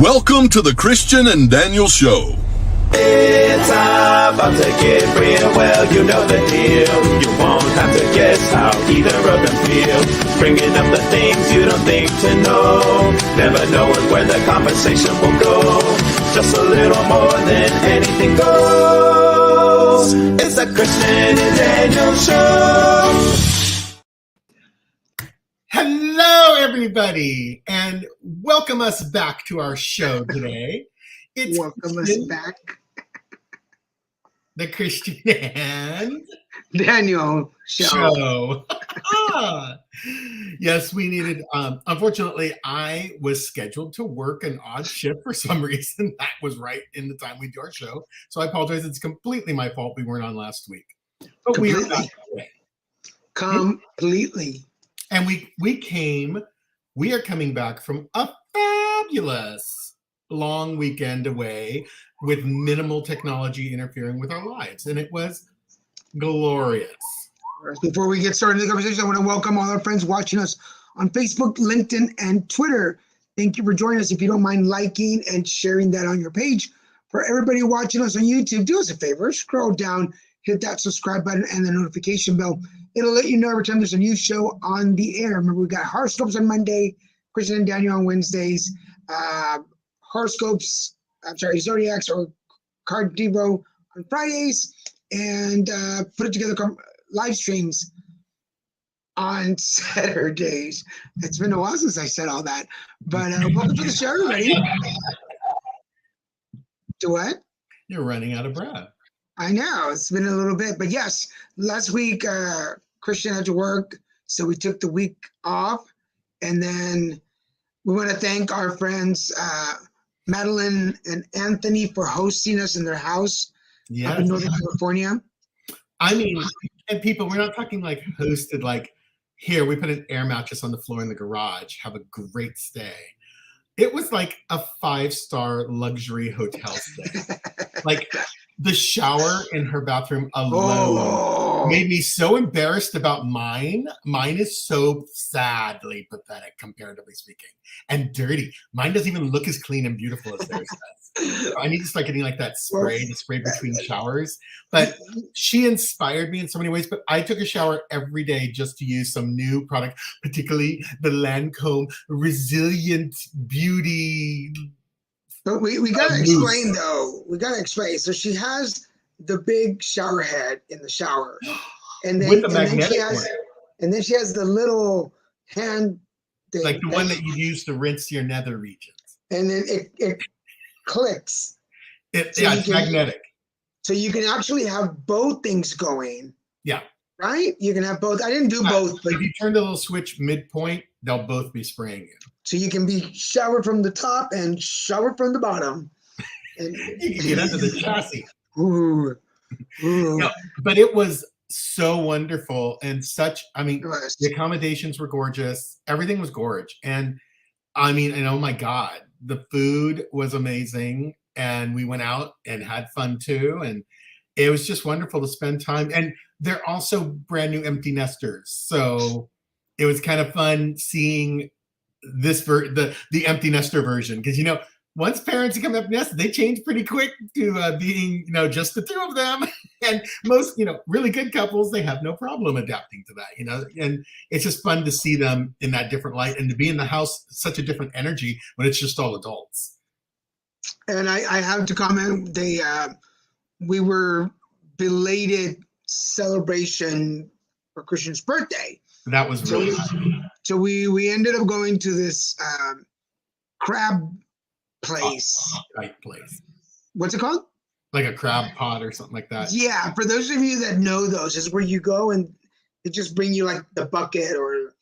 Welcome to the Christian and Daniel Show. It's about to get real, well, you know the deal. You won't have to guess how either of them feel. Bringing up the things you don't think to know. Never knowing where the conversation will go. Just a little more than anything goes. It's the Christian and Daniel Show. Hello, everybody, and welcome us back to our show today. It's Welcome us back, the Christian and Daniel Show. Yes, we needed, unfortunately, I was scheduled to work an odd shift for some reason. That was right in the time we do our show. So I apologize. It's completely my fault we weren't on last week. But we are back today. Completely. And we are coming back from a fabulous long weekend away with minimal technology interfering with our lives. And it was glorious. Before we get started in the conversation, I want to welcome all our friends watching us on Facebook, LinkedIn, and Twitter. Thank you for joining us. If you don't mind liking and sharing that on your page. For everybody watching us on YouTube, do us a favor, scroll down, hit that subscribe button and the notification bell. It'll let you know every time there's a new show on the air. Remember, we got horoscopes on Monday, Christian and Daniel on Wednesdays, Zodiacs or Card Devo on Fridays, and put it together live streams on Saturdays. It's been a while since I said all that, but welcome to the show, everybody. To what? You're running out of breath. I know, it's been a little bit, but yes, last week Christian had to work, so we took the week off, and then we want to thank our friends Madeline and Anthony for hosting us in their house up in Northern California. I mean, and people, we're not talking like hosted, like here, we put an air mattress on the floor in the garage, have a great stay. It was like a 5-star luxury hotel stay. Like the shower in her bathroom alone made me so embarrassed about mine. Mine is so sadly pathetic, comparatively speaking, and dirty. Mine doesn't even look as clean and beautiful as theirs does. I need to start getting like that spray to spray between showers. But she inspired me in so many ways. But I took a shower every day just to use some new product, particularly the Lancome Resilient Beauty. But we gotta explain though. We gotta explain. So she has the big shower head in the shower, and then, with the magnetic one. And then she has the little hand thing, like the one that you use to rinse your nether regions. And then it clicks. It's magnetic. So you can actually have both things going. Yeah. Right? You can have both. I didn't do both, but if you turn the little switch midpoint, they'll both be spraying you. So you can be showered from the top and showered from the bottom. And you can get under the chassis. Ooh. No, but it was so wonderful and the accommodations were gorgeous. Everything was gorgeous. And I mean, and oh my God, the food was amazing. And we went out and had fun too. And it was just wonderful to spend time. And they're also brand new empty nesters. So it was kind of fun seeing this the empty nester version, because once parents become empty nesters, they change pretty quick to being just the two of them. And most really good couples, they have no problem adapting to that. And it's just fun to see them in that different light and to be in the house, such a different energy when it's just all adults. And I have to comment, we were belated celebration for Christian's birthday. That was really fun. So we ended up going to this crab place. Right place. What's it called? Like a crab pot or something like that. Yeah, for those of you that know those, is where you go and they just bring you like the bucket or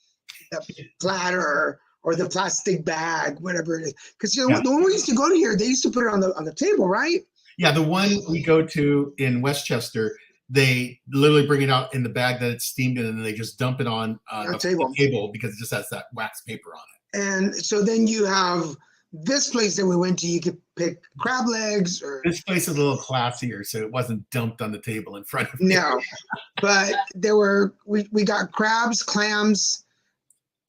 the platter or the plastic bag, whatever it is. Because the one we used to go to here, they used to put it on the table, right? Yeah, the one we go to in Westchester, they literally bring it out in the bag that it's steamed in, and then they just dump it on the table because it just has that wax paper on it. And so then you have this place that we went to. You could pick crab legs. Or this place is a little classier, so it wasn't dumped on the table in front of me. No, but we got crabs, clams,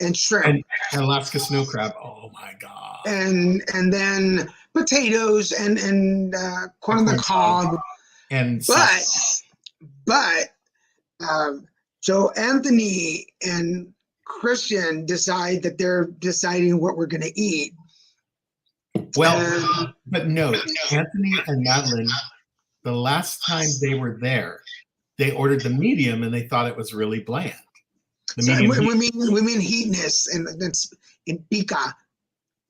and shrimp. And Alaska snow crab. Oh my god. And then potatoes and corn on the cob. And but so Anthony and Christian decide that they're deciding what we're going to eat. Well, but no, Anthony and Madeline, the last time they were there, they ordered the medium and they thought it was really bland. The So medium we mean heatness and that's in pica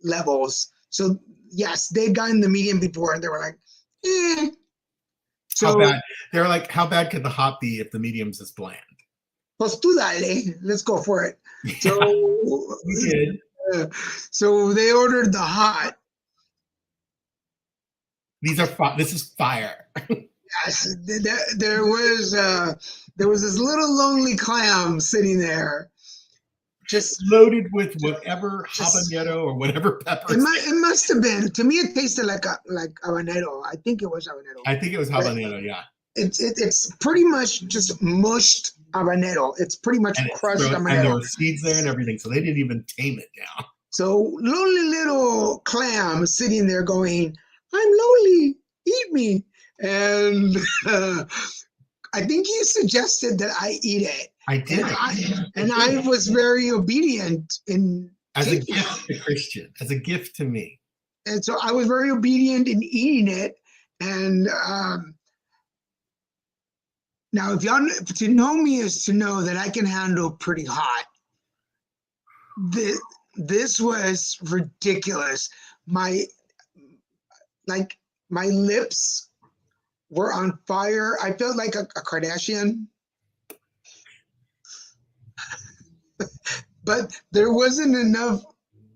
levels. So yes, they've gotten the medium before and they were like, eh. So how bad? They're like, how bad could the hot be if the medium's is bland? pues tú dale, let's go for it. So We did. So they ordered the hot. These are this is fire. Yes, there was this little lonely clam sitting there, just Loaded with whatever habanero or whatever pepper. it must have been. To me, it tasted like habanero. I think it was habanero. I think it was habanero, yeah. It's pretty much just mushed habanero. It's pretty much And, crushed and there habanero. were seeds there and everything, so they didn't even tame it down. So lonely little clam sitting there going, "I'm lonely, eat me." And I think he suggested that I eat it. I did. And I was very obedient in As a taking gift to Christian, as a gift to me. And so I was very obedient in eating it. And now, if y'all to know me is to know that I can handle pretty hot. This was ridiculous. My lips were on fire. I felt like a Kardashian. But there wasn't enough.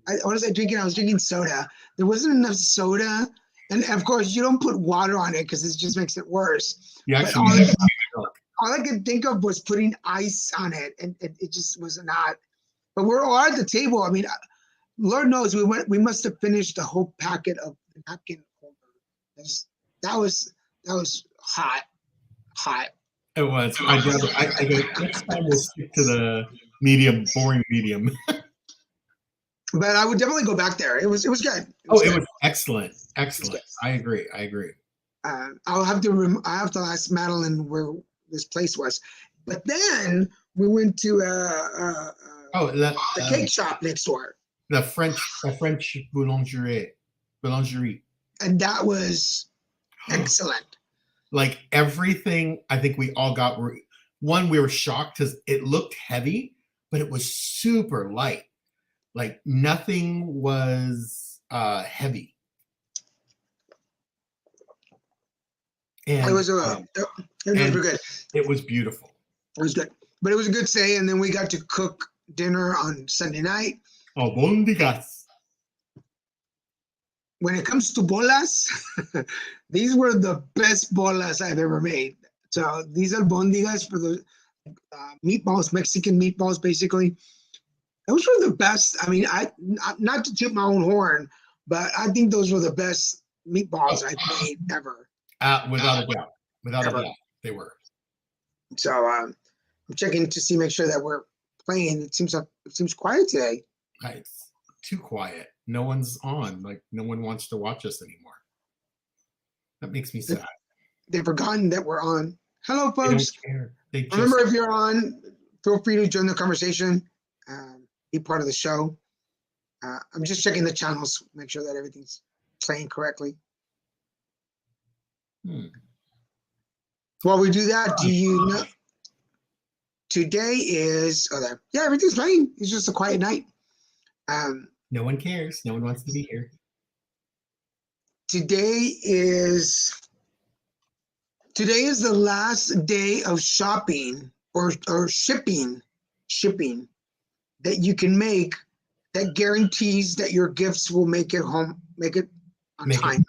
I was drinking soda. There wasn't enough soda. And of course, you don't put water on it because it just makes it worse. You But actually all I could think of was putting ice on it. And it just was not. But we're all at the table. I mean, Lord knows we must have finished the whole packet of napkin holder. That was hot. it was. I go, next time we'll stick to the boring medium. But I would definitely go back there. It was good. It was excellent. Excellent. I agree. I'll have to ask Madeline where this place was. But then we went to the cake shop next door. The French boulangerie. And that was excellent. Like everything, I think we all got. We were shocked because it looked heavy, but it was super light. Like nothing was heavy. And It was good. It was beautiful. It was good. But it was a good stay. And then we got to cook dinner on Sunday night. Albóndigas. When it comes to bolas, these were the best bolas I've ever made. So these albóndigas for the meatballs, Mexican meatballs, basically. Those were the best. I mean, not to toot my own horn, but I think those were the best meatballs I've made ever. Without a doubt. Without a doubt, they were. So I'm checking to make sure that we're playing. It seems quiet today. It's too quiet. No one's on. Like no one wants to watch us anymore. That makes me sad. They've forgotten that we're on. Hello, folks. They don't care. Remember, if you're on, feel free to join the conversation. Be part of the show. I'm just checking the channels, make sure that everything's playing correctly. While we do that, do you know today is everything's playing. It's just a quiet night. No one cares. No one wants to be here. Today is the last day of shopping or shipping that you can make that guarantees that your gifts will make it on time.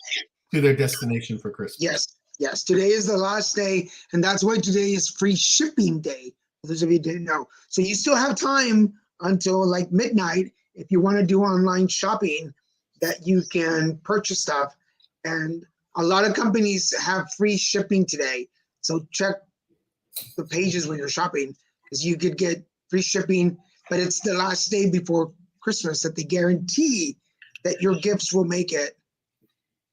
To their destination for Christmas. Yes. Today is the last day, and that's why today is free shipping day. For those of you who didn't know. So you still have time until like midnight if you want to do online shopping that you can purchase stuff. And a lot of companies have free shipping today. So check the pages when you're shopping because you could get free shipping. but it's the last day before Christmas that they guarantee that your gifts will make it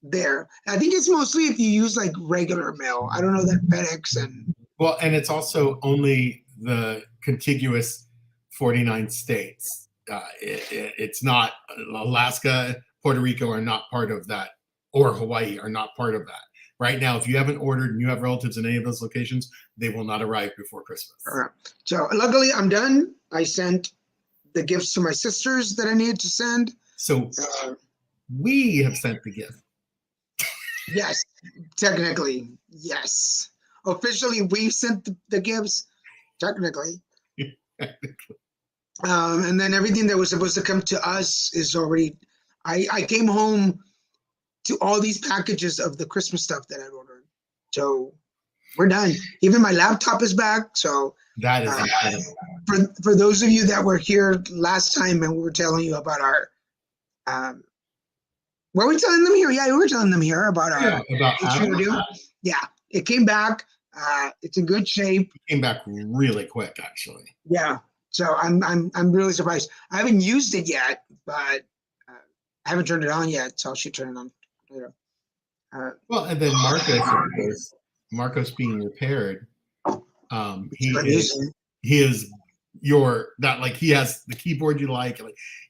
there. I think it's mostly if you use like regular mail. I don't know that FedEx and Well, and it's also only the contiguous 49 states. It's not Alaska, Puerto Rico are not part of that, or Hawaii are not part of that. Right now, if you haven't ordered and you have relatives in any of those locations, they will not arrive before Christmas. So luckily I'm done. I sent the gifts to my sisters that I needed to send. So we have sent the gift. Yes, technically, yes. Officially, we sent the gifts, technically. And then everything that was supposed to come to us is already, I came home to all these packages of the Christmas stuff that I'd ordered. So we're done. Even my laptop is back. So That is incredible. for those of you that were here last time and we were telling you about our, were we telling them here? Yeah, we were telling them here about our about Patreon. Yeah, it came back. It's in good shape. It came back really quick, actually. Yeah, so I'm really surprised. I haven't used it yet, but I haven't turned it on yet, so I should turn it on later. Well, and then Marcos being repaired. He is your that like he has the keyboard you like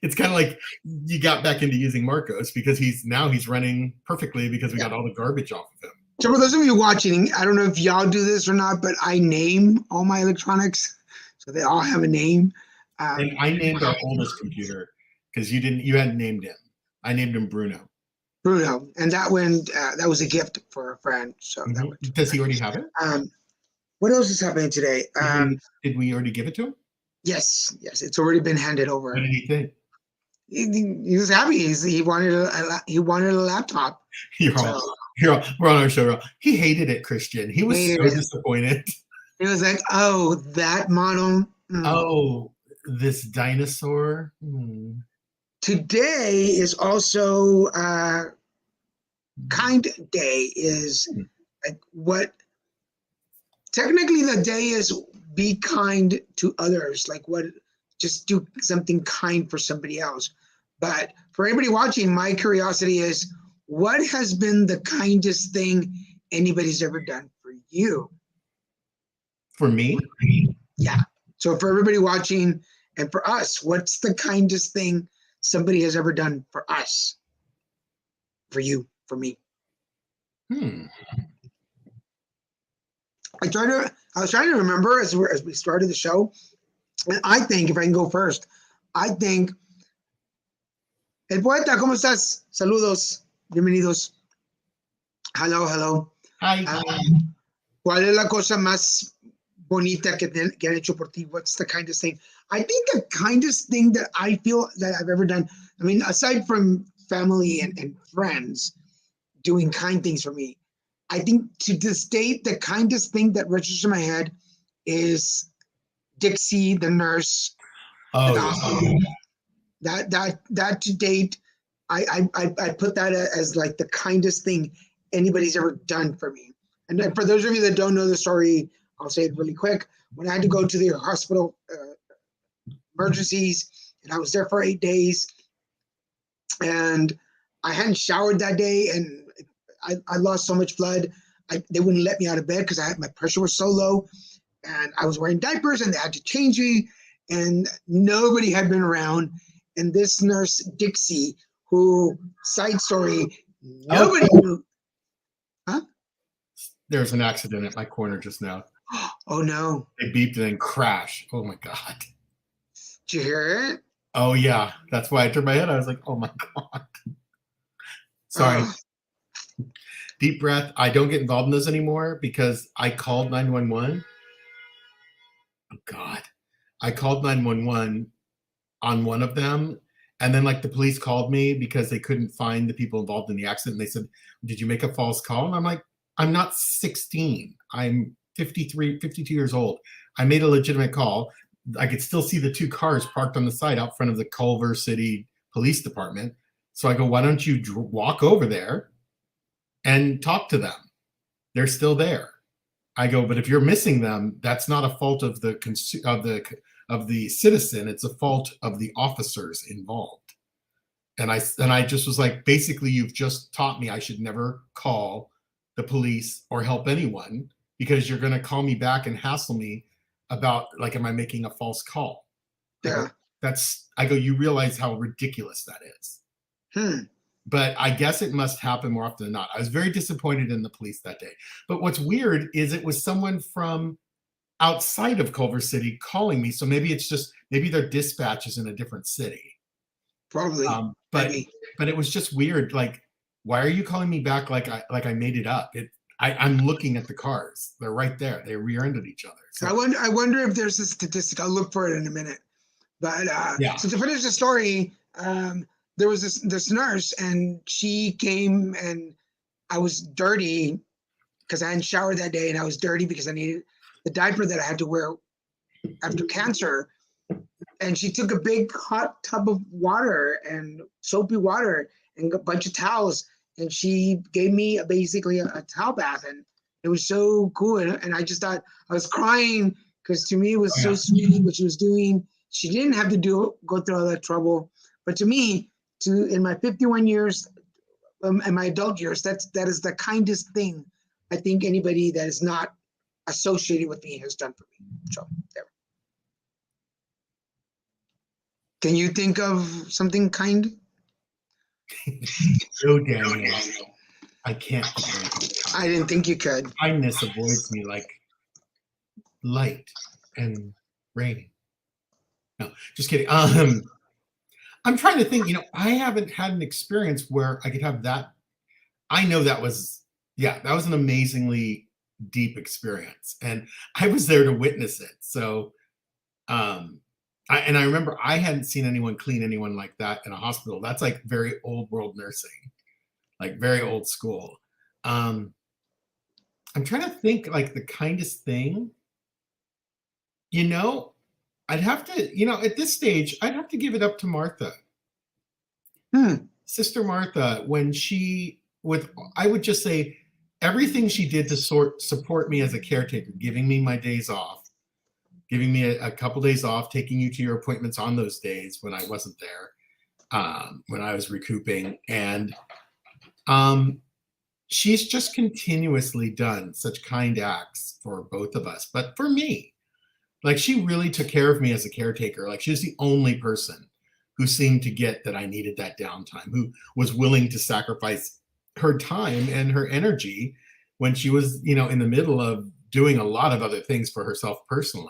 it's kind of like you got back into using Marcos because he's running perfectly because we got all the garbage off of him. So for those of you watching, I don't know if y'all do this or not, but I name all my electronics so they all have a name. And I named our oldest computer because you hadn't named him. I named him Bruno, and that was a gift for a friend. So does he already have it? What else is happening today? Did we already give it to him? Yes, it's already been handed over. What did he think? He was happy. He wanted a laptop. We're on our show. He hated it, Christian. He was so disappointed. He was like, "Oh, that model. Oh, this dinosaur." Today is also Kind Day. Is like what? Technically, the day is be kind to others. Like what? Just do something kind for somebody else. But for anybody watching, my curiosity is, what has been the kindest thing anybody's ever done for you? For me? Yeah. So for everybody watching and for us, what's the kindest thing somebody has ever done for us? For you, for me. I was trying to remember as we started the show, and I think, if I can go first, I think, El Poeta, ¿cómo estás? Saludos, bienvenidos. Hello. Hi. ¿Cuál es la cosa más bonita que han hecho por ti? What's the kindest thing? I think the kindest thing that I feel that I've ever done, I mean, aside from family and friends doing kind things for me, I think to this date, the kindest thing that registers in my head is Dixie, the nurse. That to date, I put that as like the kindest thing anybody's ever done for me. And then for those of you that don't know the story, I'll say it really quick. When I had to go to the hospital emergencies, and I was there for 8 days, and I hadn't showered that day, and I lost so much blood. They wouldn't let me out of bed because my pressure was so low, and I was wearing diapers, and they had to change me, and nobody had been around. And this nurse, Dixie, who, side story, nobody knew. Huh? There's an accident at my corner just now. Oh, no. They beeped and then crashed. Oh, my God. Did you hear it? Oh, yeah. That's why I turned my head. I was like, oh, my God. Sorry. Deep breath. I don't get involved in this anymore because I called 911. Oh, God. I called 911 on one of them. And then like the police called me because they couldn't find the people involved in the accident. And they said, did you make a false call? And I'm like, I'm not 16. I'm 52 years old. I made a legitimate call. I could still see the two cars parked on the side out front of the Culver City Police Department. So I go, why don't you walk over there and talk to them? They're still there. I go, but if you're missing them, that's not a fault of the of the citizen. It's a fault of the officers involved. And I just was like, basically, you've just taught me I should never call the police or help anyone because you're going to call me back and hassle me about, like, am I making a false call? Yeah. I go, you realize how ridiculous that is. But I guess it must happen more often than not. I was very disappointed in the police that day. But what's weird is it was someone from outside of Culver City calling me. So maybe their dispatch is in a different city. Probably. But it was just weird. Like, why are you calling me back like I made it up? I'm looking at the cars. They're right there. They rear-ended each other. So, I wonder if there's a statistic. I'll look for it in a minute. But yeah. So to finish the story, there was this nurse, and she came, and I was dirty because I hadn't showered that day, and I was dirty because I needed the diaper that I had to wear after cancer. And she took a big hot tub of water and soapy water and a bunch of towels, and she gave me basically a towel bath, and it was so cool. And I just thought, I was crying because to me it was so sweet what she was doing. She didn't have to go through all that trouble, but to me, in my 51 years, in my adult years, that is the kindest thing I think anybody that is not associated with me has done for me. So there. Can you think of something kind? No, Daniel. I can't. I didn't think you could. Kindness avoids me like light and rain. No, just kidding. I'm trying to think, I haven't had an experience where I could have that. I know that was an amazingly deep experience, and I was there to witness it. So, I remember I hadn't seen anyone clean anyone like that in a hospital. That's like very old world nursing, like very old school. I'm trying to think like the kindest thing, I'd have to, at this stage, I'd have to give it up to Martha. Sister Martha, when I would just say everything she did to support me as a caretaker, giving me my days off, giving me a couple days off, taking you to your appointments on those days when I wasn't there, when I was recouping. And she's just continuously done such kind acts for both of us, but for me. Like, she really took care of me as a caretaker. Like, she was the only person who seemed to get that I needed that downtime, who was willing to sacrifice her time and her energy when she was, in the middle of doing a lot of other things for herself personally.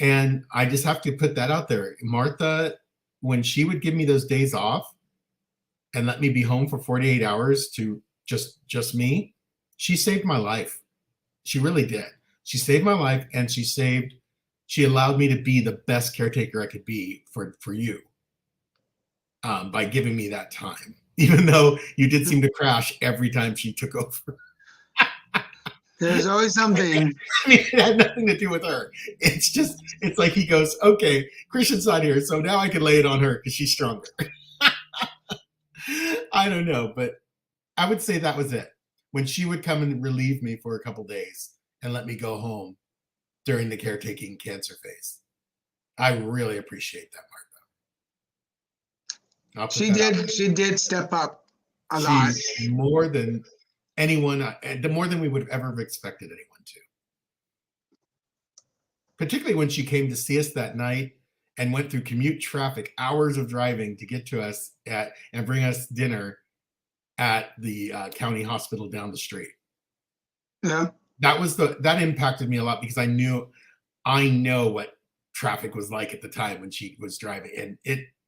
And I just have to put that out there. Martha, when she would give me those days off and let me be home for 48 hours to just me, she saved my life. She really did. She saved my life, and she allowed me to be the best caretaker I could be for you, by giving me that time, even though you did seem to crash every time she took over. There's always something. I mean, it had nothing to do with her. It's like he goes, okay, Christian's not here, so now I can lay it on her because she's stronger. I don't know, but I would say that was it. When she would come and relieve me for a couple days and let me go home during the caretaking cancer phase. I really appreciate that, Martha. She did step up a lot. More than anyone, more than we would have ever expected anyone to. Particularly when she came to see us that night and went through commute traffic, hours of driving to get to us and bring us dinner at the county hospital down the street. Yeah. That impacted me a lot because I know what traffic was like at the time when she was driving, and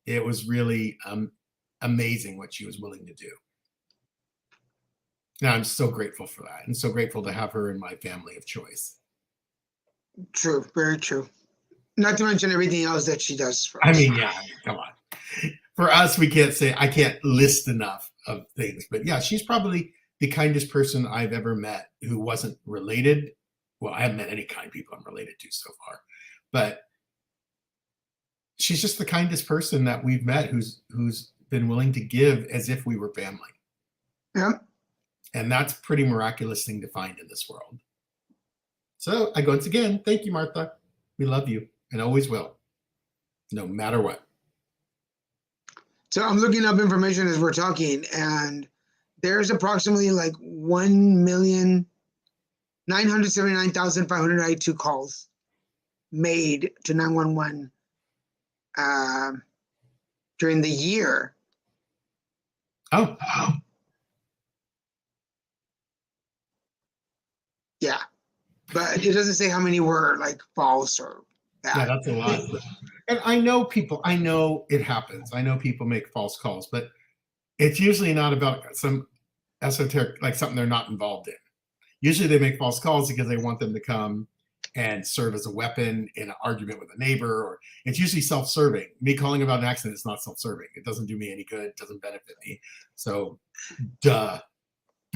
it was really amazing what she was willing to do. And I'm so grateful for that, and so grateful to have her in my family of choice. True, very true. Not to mention everything else that she does for us. I mean, come on. For us, I can't list enough of things, but yeah, she's probably the kindest person I've ever met who wasn't related. Well, I haven't met any kind people I'm related to so far, but she's just the kindest person that we've met who's been willing to give as if we were family. Yeah. And that's a pretty miraculous thing to find in this world. So once again, thank you, Martha. We love you. and always will, no matter what. So I'm looking up information as we're talking, and there's approximately like 1,979,592 calls made to 911 during the year. Oh, yeah, but it doesn't say how many were like false or bad. yeah, that's a lot. And I know it happens. I know people make false calls, but it's usually not about some esoteric, like something they're not involved in. Usually they make false calls because they want them to come and serve as a weapon in an argument with a neighbor, or it's usually self-serving. Me calling about an accident is not self-serving. It doesn't do me any good. It doesn't benefit me. So, duh.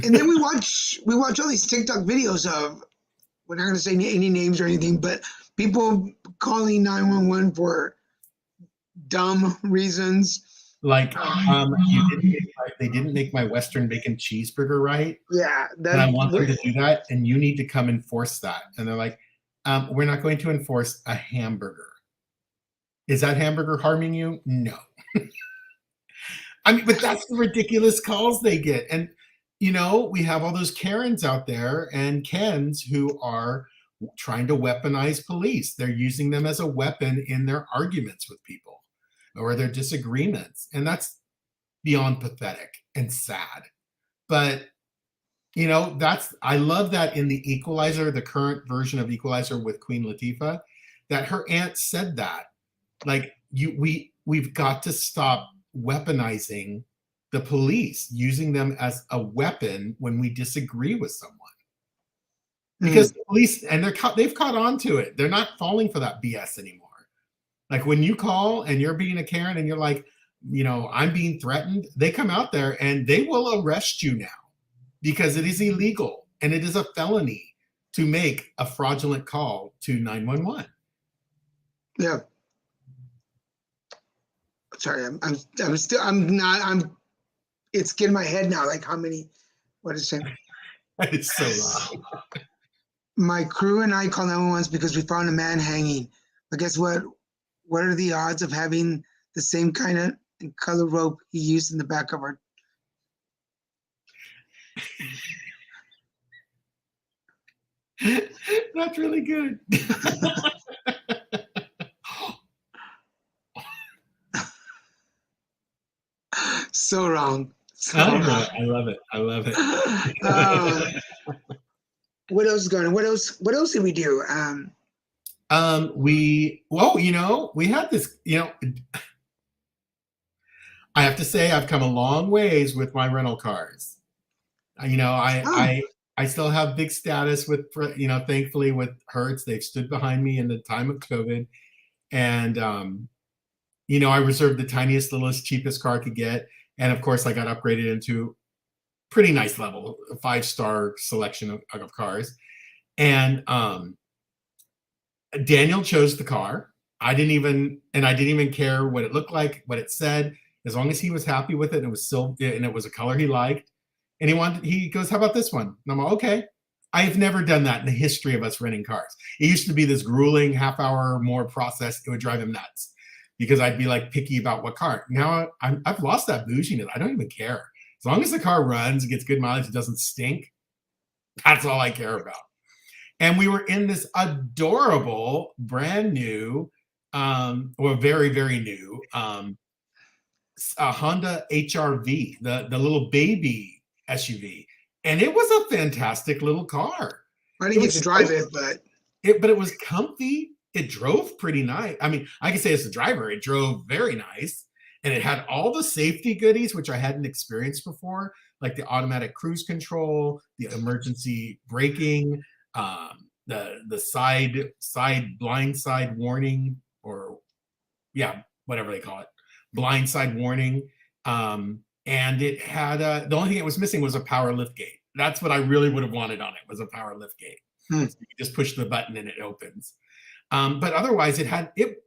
And then we watch all these TikTok videos of, we're not going to say any names or anything, but people calling 911 for dumb reasons. Like, they didn't make my Western bacon cheeseburger right. Yeah, and I want them to do that, and you need to come enforce that. And they're like, we're not going to enforce a hamburger. Is that hamburger harming you? No. I mean, but that's the ridiculous calls they get. And, you know, we have all those Karens out there and Kens who are trying to weaponize police. They're using them as a weapon in their arguments with people or their disagreements. And that's beyond pathetic and sad. But, you know, I love that in the Equalizer, the current version of Equalizer with Queen Latifah, that her aunt said that, like, we've got to stop weaponizing the police, using them as a weapon when we disagree with someone. Because the police, and they've caught on to it. They're not falling for that BS anymore. Like when you call and you're being a Karen and you're like, you know, I'm being threatened, they come out there and they will arrest you now because it is illegal and it is a felony to make a fraudulent call to 911. Yeah. Sorry, it's getting my head now. Like how many, what is it? That is so loud. My crew and I call 911 because we found a man hanging. But guess what? What are the odds of having the same kind of color rope he used in the back of our? That's really good. So wrong. So I wrong. I love it. I love it. What else is going on? What else did we do? We had this, you know, I have to say I've come a long ways with my rental cars. You know, I still have big status with, you know, thankfully with Hertz. They've stood behind me in the time of COVID. And, you know, I reserved the tiniest, littlest, cheapest car I could get. And of course I got upgraded into pretty nice level, a 5-star selection of cars. And Daniel chose the car. I didn't even care what it looked like, what it said, as long as he was happy with it. And it was silver and it was a color he liked. And he goes, how about this one? And I'm like, okay. I've never done that in the history of us renting cars. It used to be this grueling half-hour more process. It would drive him nuts because I'd be like picky about what car. Now I've lost that bouginess. I don't even care. As long as the car runs, it gets good mileage, it doesn't stink. That's all I care about. And we were in this adorable, brand new, or very, very new, a Honda HR-V, the little baby SUV. And it was a fantastic little car. I didn't get to drive it, but it was comfy. It drove pretty nice. I mean, I can say as a driver, it drove very nice. And it had all the safety goodies, which I hadn't experienced before, like the automatic cruise control, the emergency braking, the side blind side warning, or whatever they call it, blind side warning. And it had the only thing it was missing was a power lift gate. That's what I really would have wanted on it, was a power lift gate. So you just push the button and it opens. But otherwise, it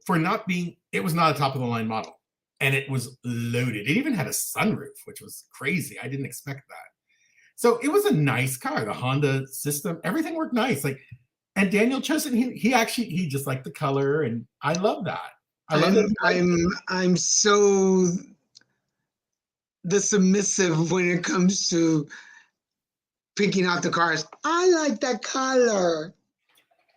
was not a top of the line model. And it was loaded. It even had a sunroof, which was crazy. I didn't expect that. So it was a nice car. The Honda system, everything worked nice. Like, And Daniel chose it. He just liked the color, and I love that. I love it. I'm so the submissive when it comes to picking out the cars. I like that color.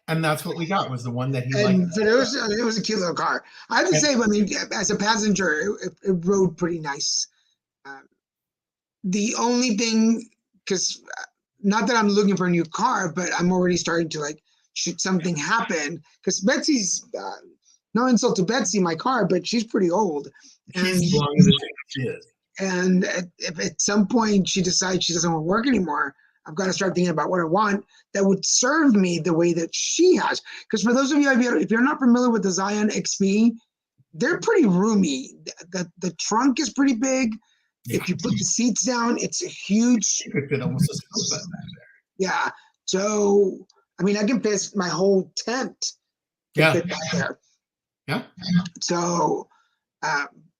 And that's what we got, was the one that he And liked. but it was a cute little car. I have to say, I mean, as a passenger, it rode pretty nice. The only thing, because not that I'm looking for a new car, but I'm already starting to like, should something happen? Because Betsy's, no insult to Betsy, my car, but she's pretty old. She's long as she is. And if at some point she decides she doesn't want to work anymore, I've got to start thinking about what I want that would serve me the way that she has. Because for those of you, if you're not familiar with the Zion XB, they're pretty roomy. The trunk is pretty big. Yeah. If you put the seats down, it's a huge. You could fit almost a sofa back there. Yeah. So, I mean, I can fit my whole tent. Yeah. Back there. Yeah. So,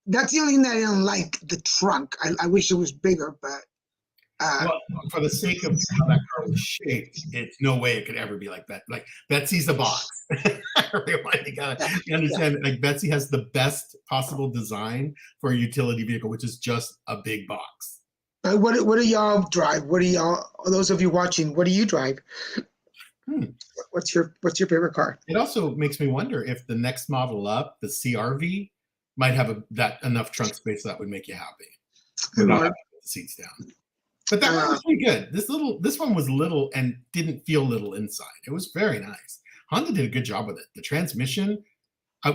that's the only thing that I don't like, the trunk. I wish it was bigger, but. Well, for the sake of how that car was shaped, it's no way it could ever be like that. Like Betsy's a box. You understand? Yeah. Like Betsy has the best possible design for a utility vehicle, which is just a big box. What do y'all drive? What do y'all? Those of you watching, what do you drive? What's your favorite car? It also makes me wonder if the next model up, the CRV, might have enough trunk space that would make you happy without having the seats down. But that one was pretty good. This one was little and didn't feel little inside. It was very nice. Honda did a good job with it. The transmission,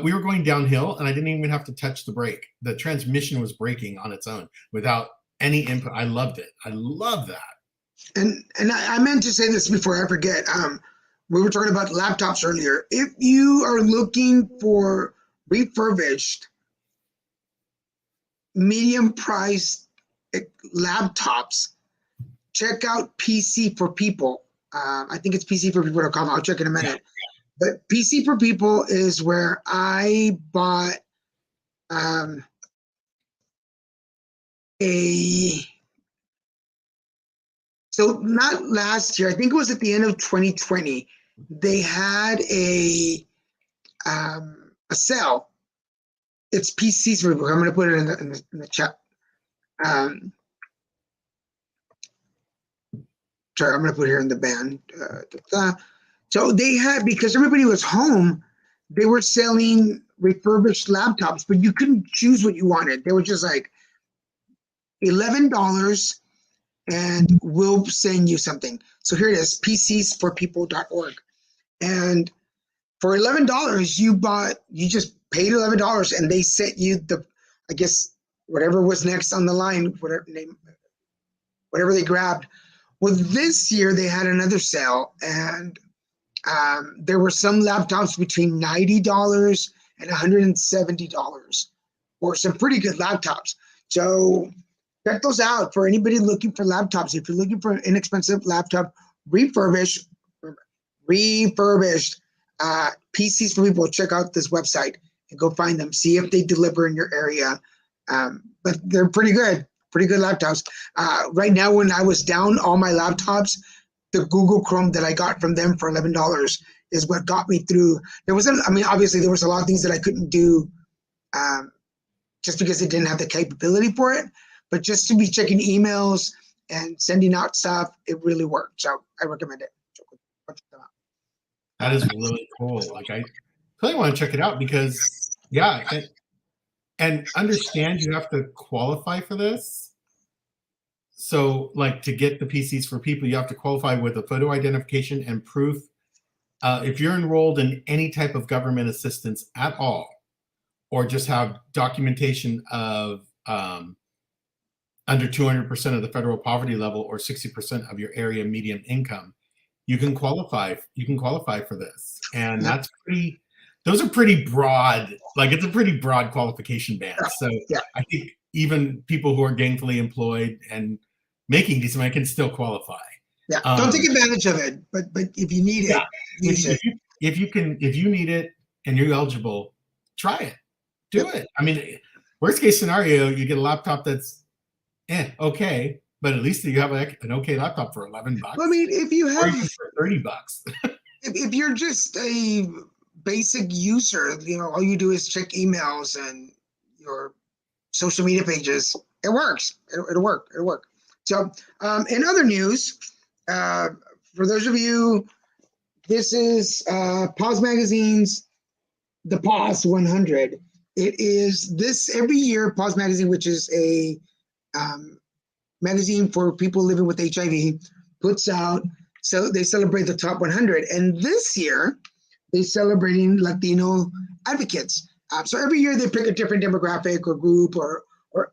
we were going downhill and I didn't even have to touch the brake. The transmission was braking on its own without any input. I loved it. I love that. And I meant to say this before I forget. We were talking about laptops earlier. If you are looking for refurbished, medium priced laptops, check out PC for People. I think it's PCforpeople.com. I'll check in a minute. But PC for People is where I bought so not last year, I think it was at the end of 2020, they had a sale. It's PCs for People. I'm going to put it in the chat. Sorry, I'm going to put it here in the band. So they had, because everybody was home, they were selling refurbished laptops, but you couldn't choose what you wanted. They were just like $11 and we'll send you something. So here it is, PCsforpeople.org. And for $11, you just paid $11 and they sent you I guess, whatever was next on the line, whatever they grabbed. Well, this year they had another sale, and there were some laptops between $90 and $170 for some pretty good laptops. So check those out for anybody looking for laptops. If you're looking for an inexpensive laptop, refurbished PCs for People, check out this website and go find them. See if they deliver in your area. But they're pretty good laptops. Right now, when I was down all my laptops, the Google Chrome that I got from them for $11 is what got me through. Obviously there was a lot of things that I couldn't do just because it didn't have the capability for it, but just to be checking emails and sending out stuff, it really worked. So I recommend it. That is really cool. Like I really want to check it out because and understand you have to qualify for this. So like to get the PCs for People, you have to qualify with a photo identification and proof. If you're enrolled in any type of government assistance at all, or just have documentation of under 200% of the federal poverty level or 60% of your area median income, you can qualify for this. And that's those are pretty broad, like it's a pretty broad qualification band. So I think even people who are gainfully employed and making decent money can still qualify. Yeah, don't take advantage of it, but if you need it, use it. If you need it and you're eligible, try it. Do it. I mean, worst case scenario, you get a laptop that's okay, but at least you have an okay laptop for $11. I mean, if you have or even for $30. if you're just a basic user, all you do is check emails and your social media pages, it works. It'll work. It'll work. So, in other news, for those of you, this is Pause Magazine's The Pause 100. It is this every year, Pause Magazine, which is a magazine for people living with HIV, puts out, so they celebrate the top 100. And this year, they're celebrating Latino advocates. So every year they pick a different demographic or group or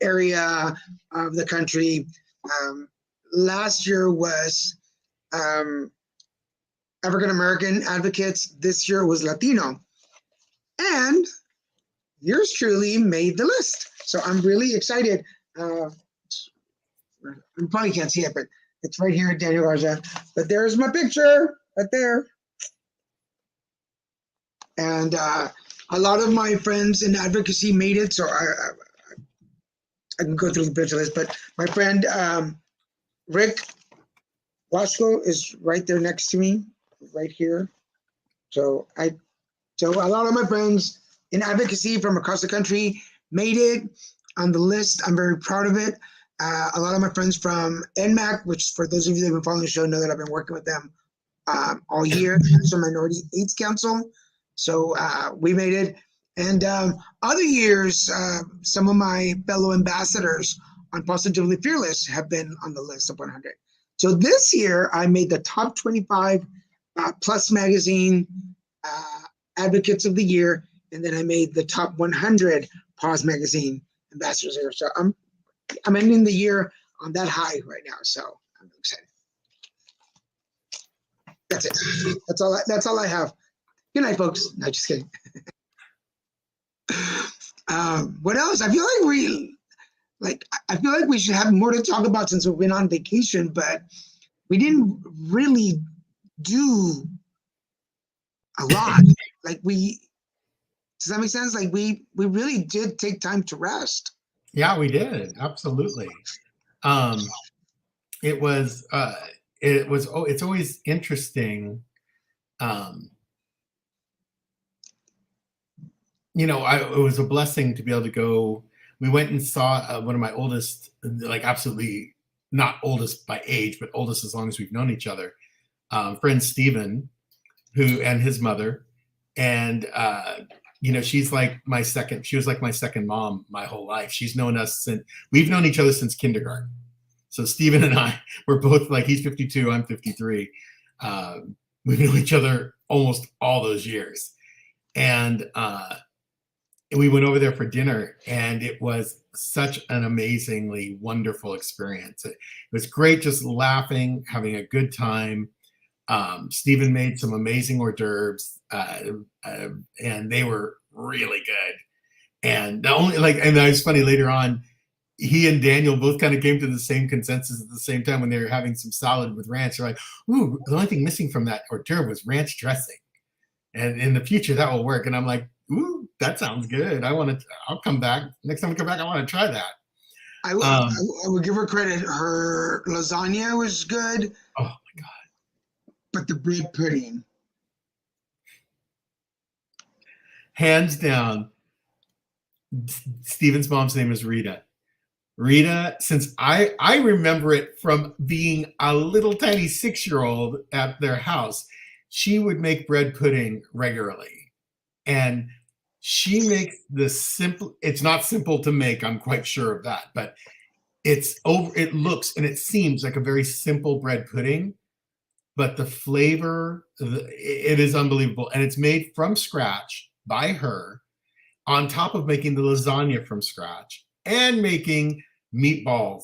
area of the country. Last year was African-American advocates. This year was Latino. And yours truly made the list. So I'm really excited. You probably can't see it, but it's right here, Daniel Garza. But there's my picture right there. And a lot of my friends in advocacy made it, so I can go through the picture list. But my friend Rick Wasco is right there next to me, right here. So a lot of my friends in advocacy from across the country made it on the list. I'm very proud of it. A lot of my friends from NMAC, which for those of you that have been following the show know that I've been working with them all year. So Minority AIDS Council. So we made it. And other years, some of my fellow ambassadors on Positively Fearless have been on the list of 100. So this year, I made the top 25 Plus Magazine Advocates of the Year, and then I made the top 100 Pause Magazine Ambassadors here. So I'm ending the year on that high right now. So I'm excited. That's it. That's all I have. Good night, folks. No, just kidding. What else? I feel like we should have more to talk about since we've been on vacation, but we didn't really do a lot. Does that make sense? Like we really did take time to rest. Yeah, we did. Absolutely. It's always interesting. It was a blessing to be able to go. We went and saw one of my oldest, like absolutely not oldest by age, but oldest as long as we've known each other, friend Stephen, and his mother. And, she was like my second mom my whole life. We've known each other since kindergarten. So Stephen and I were both he's 52, I'm 53. We've known each other almost all those years. And we went over there for dinner, and it was such an amazingly wonderful experience. It was great just laughing, having a good time. Stephen made some amazing hors d'oeuvres, and they were really good. And and it was funny later on, he and Daniel both kind of came to the same consensus at the same time when they were having some salad with ranch. They're like, ooh, the only thing missing from that hors d'oeuvre was ranch dressing. And in the future, that will work. And I'm like, ooh, that sounds good. I'll come back. Next time we come back, I want to try that. I will give her credit. Her lasagna was good. Oh, my God. But the bread pudding. Hands down, Stephen's mom's name is Rita. Rita, since I remember it from being a little tiny 6-year-old at their house, she would make bread pudding regularly. And she makes it's not simple to make, I'm quite sure of that, but it looks and it seems like a very simple bread pudding, but the flavor, it is unbelievable. And it's made from scratch by her, on top of making the lasagna from scratch and making meatballs,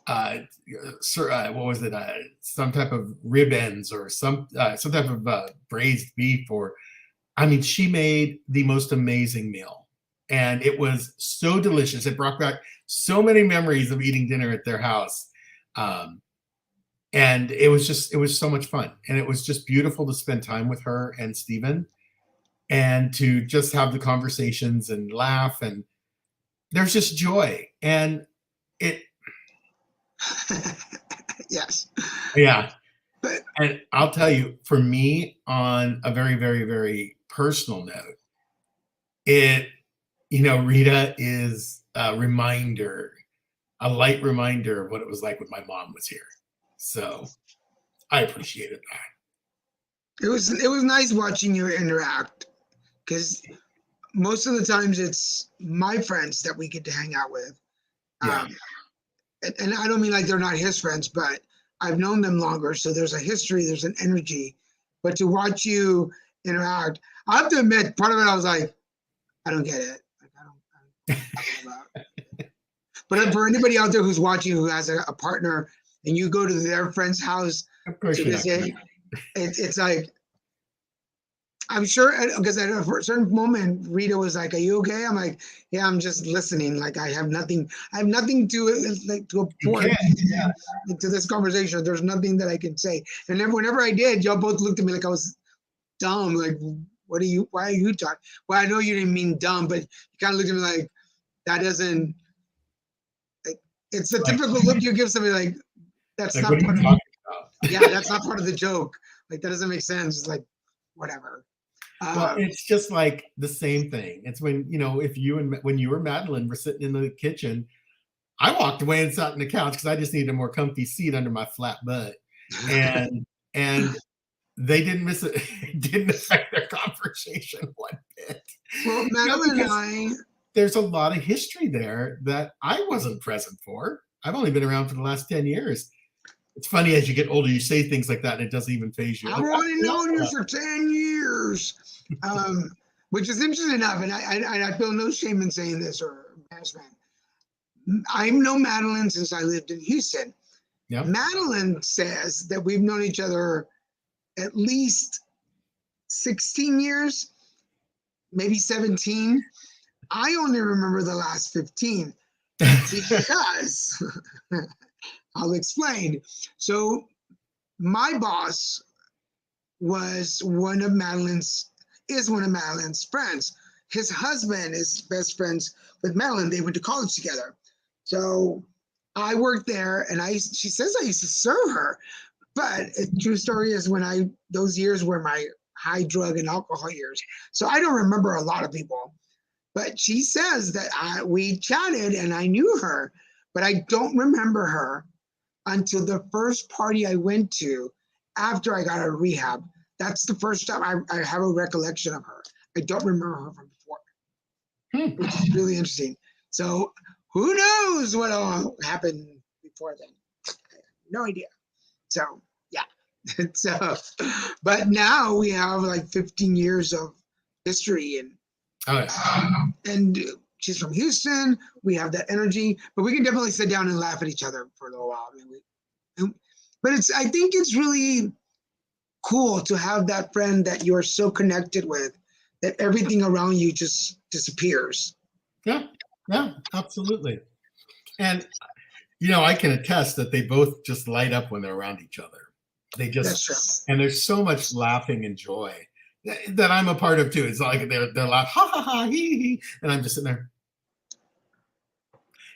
what was it? Some type of rib ends or some type of braised beef, she made the most amazing meal, and it was so delicious. It brought back so many memories of eating dinner at their house. And it was so much fun. And it was just beautiful to spend time with her and Stephen and to just have the conversations and laugh. And there's just joy. And it. Yes. Yeah. And I'll tell you, for me, on a very, very, very personal note, Rita is a reminder, a light reminder of what it was like when my mom was here. So I appreciated that. It was nice watching you interact, because most of the times it's my friends that we get to hang out with. Yeah. And I don't mean like they're not his friends, but I've known them longer, so there's a history, there's an energy. But to watch you interact, I have to admit, part of it I was like, I don't get it. Like, I don't about it. But for anybody out there who's watching who has a partner and you go to their friend's house to visit, it's like, I'm sure, because at a certain moment, Rita was like, "Are you okay?" I'm like, "Yeah, I'm just listening. Like, I have nothing to report to this conversation. There's nothing that I can say." And then whenever I did, y'all both looked at me like I was dumb. Like, why are you talking? Well, I know you didn't mean dumb, but you kind of looked at me like, that doesn't, like, it's the typical look you give somebody like, that's not part of the, yeah, that's not part of the joke. Like, that doesn't make sense. It's like, whatever. Well, it's just like the same thing. It's when when you and Madeline were sitting in the kitchen, I walked away and sat on the couch because I just needed a more comfy seat under my flat butt, and they didn't miss it. It didn't affect their conversation one bit. Well, Madeline and I, there's a lot of history there that I wasn't present for. I've only been around for the last 10 years. It's funny, as you get older, you say things like that and it doesn't even faze you. I've only known you for 10 years, which is interesting enough. And I feel no shame in saying this or embarrassment. I've known Madeline since I lived in Houston. Yeah. Madeline says that we've known each other at least 16 years, maybe 17. I only remember the last 15 because I'll explain. So my boss is one of Madeline's friends. His husband is best friends with Madeline. They went to college together. So I worked there, and she says I used to serve her. But the true story is those years were my high drug and alcohol years. So I don't remember a lot of people. But she says that we chatted and I knew her, but I don't remember her until the first party I went to after I got out of rehab. That's the first time I have a recollection of her. I don't remember her from before, which is really interesting. So who knows what all happened before then? I have no idea. So, yeah. But now we have like 15 years of history, and she's from Houston. We have that energy, but we can definitely sit down and laugh at each other for a little while. But I think it's really cool to have that friend that you're so connected with that everything around you just disappears. Yeah, absolutely. And, I can attest that they both just light up when they're around each other. They just, that's true. And there's so much laughing and joy that I'm a part of too. It's like they're laughing, ha ha ha, hee hee, and I'm just sitting there.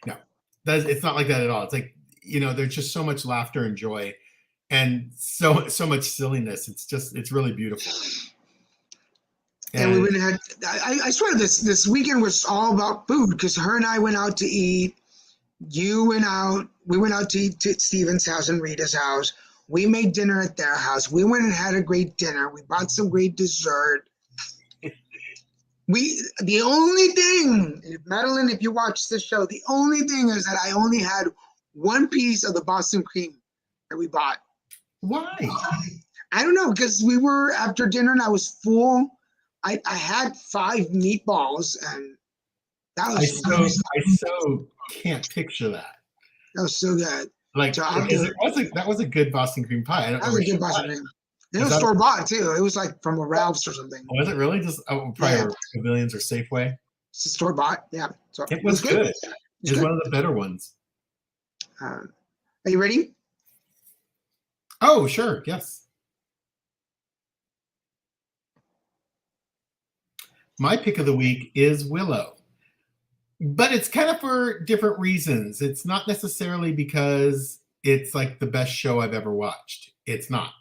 No, it's not like that at all. It's like, there's just so much laughter and joy, and so much silliness. It's really beautiful. And we went and I swear this weekend was all about food, because her and I went out to eat. We went out to eat to Steven's house and Rita's house. We made dinner at their house. We went and had a great dinner. We bought some great dessert. The only thing, Madeline, if you watch this show, the only thing is that I only had one piece of the Boston cream that we bought. Why? I don't know, because we were after dinner and I was full. I had 5 meatballs, and that was I so can't picture that. That was so good. Like, so that was a good Boston cream pie. That was a good Boston cream. It was store bought too. It was like from a Ralph's or something. Was it really? Just probably Pavilions or Safeway. It's a store bought. Yeah. So it was good. It's one of the better ones. Are you ready? Oh, sure. Yes. My pick of the week is Willow, but it's kind of for different reasons. It's not necessarily because it's like the best show I've ever watched. It's not.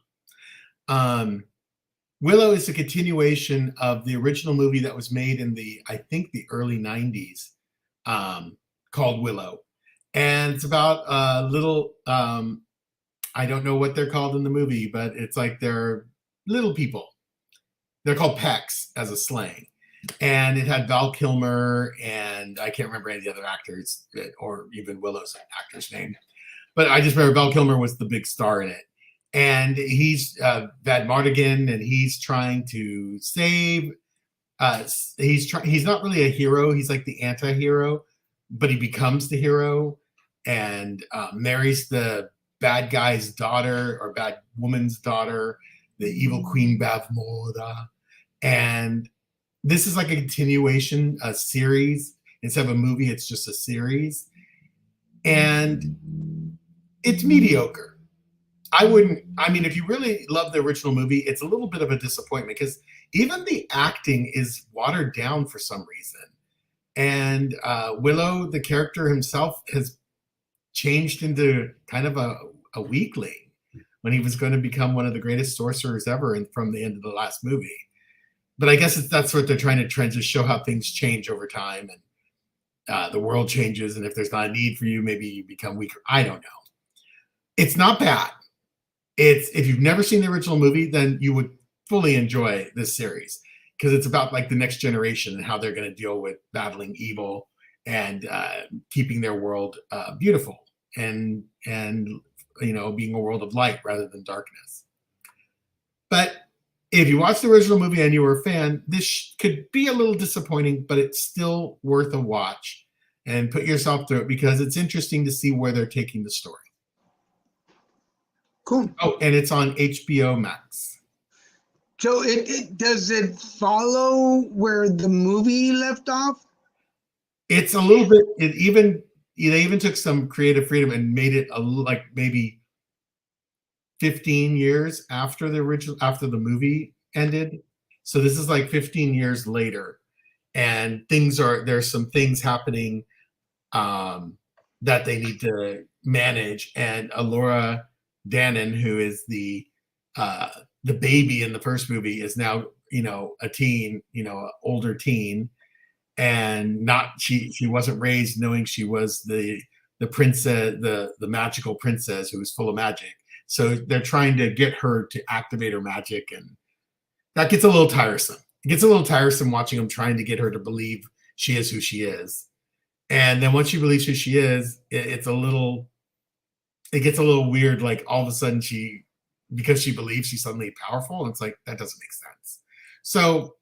Willow is a continuation of the original movie that was made in I think the early 90s, called Willow. And it's about little, I don't know what they're called in the movie, but it's like they're little people. They're called Pecks as a slang. And it had Val Kilmer, and I can't remember any of the other actors, or even Willow's actor's name. But I just remember Val Kilmer was the big star in it. And he's Vadmartigan, and he's trying to save. He's not really a hero. He's like the anti-hero, but he becomes the hero and marries the bad guy's daughter, or bad woman's daughter, the evil Queen Bavmorda. And this is like a continuation, a series. Instead of a movie, it's just a series. And it's mediocre. I mean, if you really love the original movie, it's a little bit of a disappointment because even the acting is watered down for some reason. And Willow, the character himself, has changed into kind of a weakling when he was going to become one of the greatest sorcerers ever from the end of the last movie. But I guess that's what they're trying to just show how things change over time, and the world changes, and if there's not a need for you, maybe you become weaker. I don't know. It's not bad. If you've never seen the original movie, then you would fully enjoy this series because it's about like the next generation and how they're going to deal with battling evil and keeping their world beautiful and being a world of light rather than darkness. But if you watch the original movie and you were a fan, this could be a little disappointing, but it's still worth a watch and put yourself through it because it's interesting to see where they're taking the story. Cool. Oh, and it's on HBO Max. So does it follow where the movie left off? It's a little bit. They even took some creative freedom and made it like maybe 15 years after the movie ended. So this is like 15 years later, and there's some things happening that they need to manage, and Elora Danan, who is the baby in the first movie, is now a teen, older teen, and she wasn't raised knowing she was the princess, the magical princess who was full of magic. So they're trying to get her to activate her magic, and that gets a little tiresome. It gets a little tiresome watching them trying to get her to believe she is who she is, and then once she believes who she is, it gets a little weird. Like all of a sudden because she believes she's suddenly powerful. And it's like, that doesn't make sense. So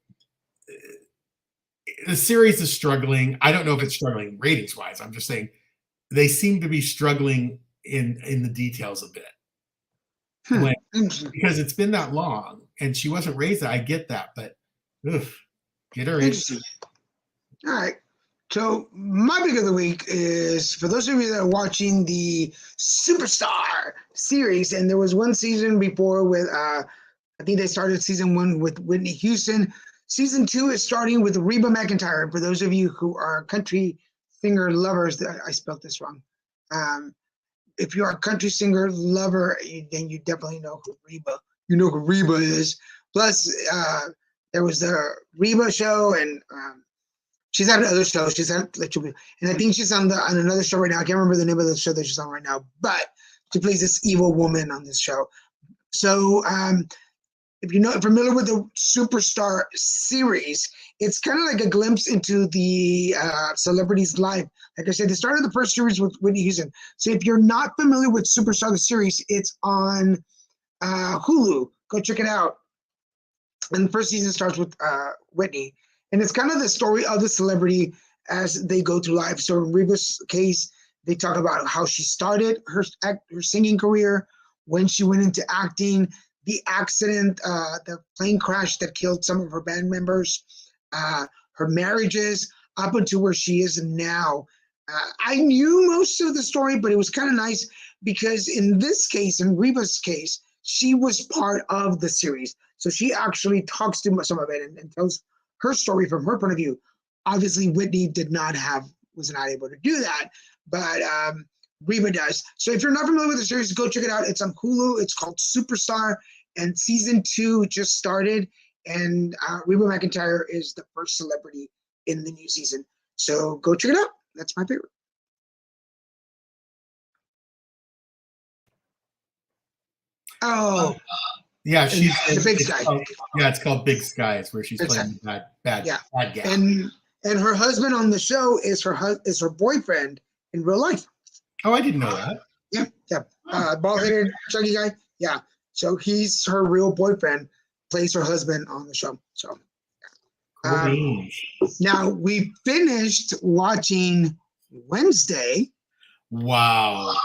the series is struggling. I don't know if it's struggling ratings wise. I'm just saying they seem to be struggling in the details a bit. Because it's been that long and she wasn't raised. I get that, but get her in. All right. So my pick of the week is for those of you that are watching the Superstar series, and there was one season before with I think they started season 1 with Whitney Houston. Season 2 is starting with Reba McEntire. For those of you who are country singer lovers, I spelled this wrong. If you're a country singer lover, then you definitely know who Reba is. Plus, there was the Reba show, and she's had other shows. She's had, and I think she's on another show right now. I can't remember the name of the show that she's on right now, but she plays this evil woman on this show. So, if you're familiar with the Superstar series, it's kind of like a glimpse into the celebrity's life. Like I said, they started the first series with Whitney Houston. So if you're not familiar with Superstar the series, it's on Hulu. Go check it out. And the first season starts with Whitney. And it's kind of the story of the celebrity as they go through life. So in Reba's case, they talk about how she started her singing career, when she went into acting, the accident, the plane crash that killed some of her band members, her marriages, up until where she is now. I knew most of the story, but it was kind of nice because in this case, in Reba's case, she was part of the series. So she actually talks to some of it and tells her story from her point of view. Obviously, Whitney was not able to do that, but Reba does. So if you're not familiar with the series, go check it out. It's on Hulu. It's called Superstar, and season 2 just started. And Reba McEntire is the first celebrity in the new season. So go check it out. That's my favorite. Oh, Yeah, she's The Big Sky. It's called Big Sky. It's where she's playing bad Yeah. bad gal. And her husband on the show is her boyfriend in real life. Oh, I didn't know that. Yeah. Bald-headed, chunky guy. Yeah. So he's her real boyfriend, plays her husband on the show. So now we finished watching Wednesday. Wow.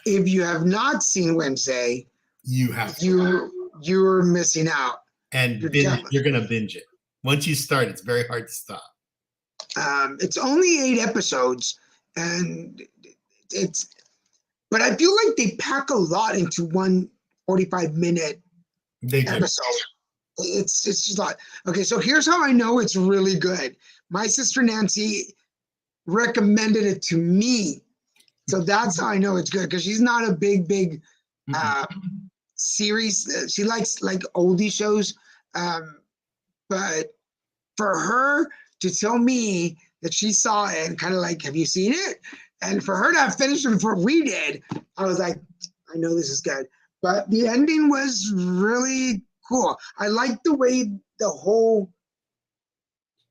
If you have not seen Wednesday, You have to. you're missing out. And you're gonna binge it. Once you start, it's very hard to stop. It's only 8 episodes, and but I feel like they pack a lot into one 45-minute episode. It's just a lot. Okay, so here's how I know it's really good. My sister Nancy recommended it to me, so that's how I know it's good, because she's not a big series. She likes like oldie shows, but for her to tell me that she saw it and kind of like, have you seen it? And for her to have finished it before we did, I was like, I know this is good. But the ending was really cool. I liked the way the whole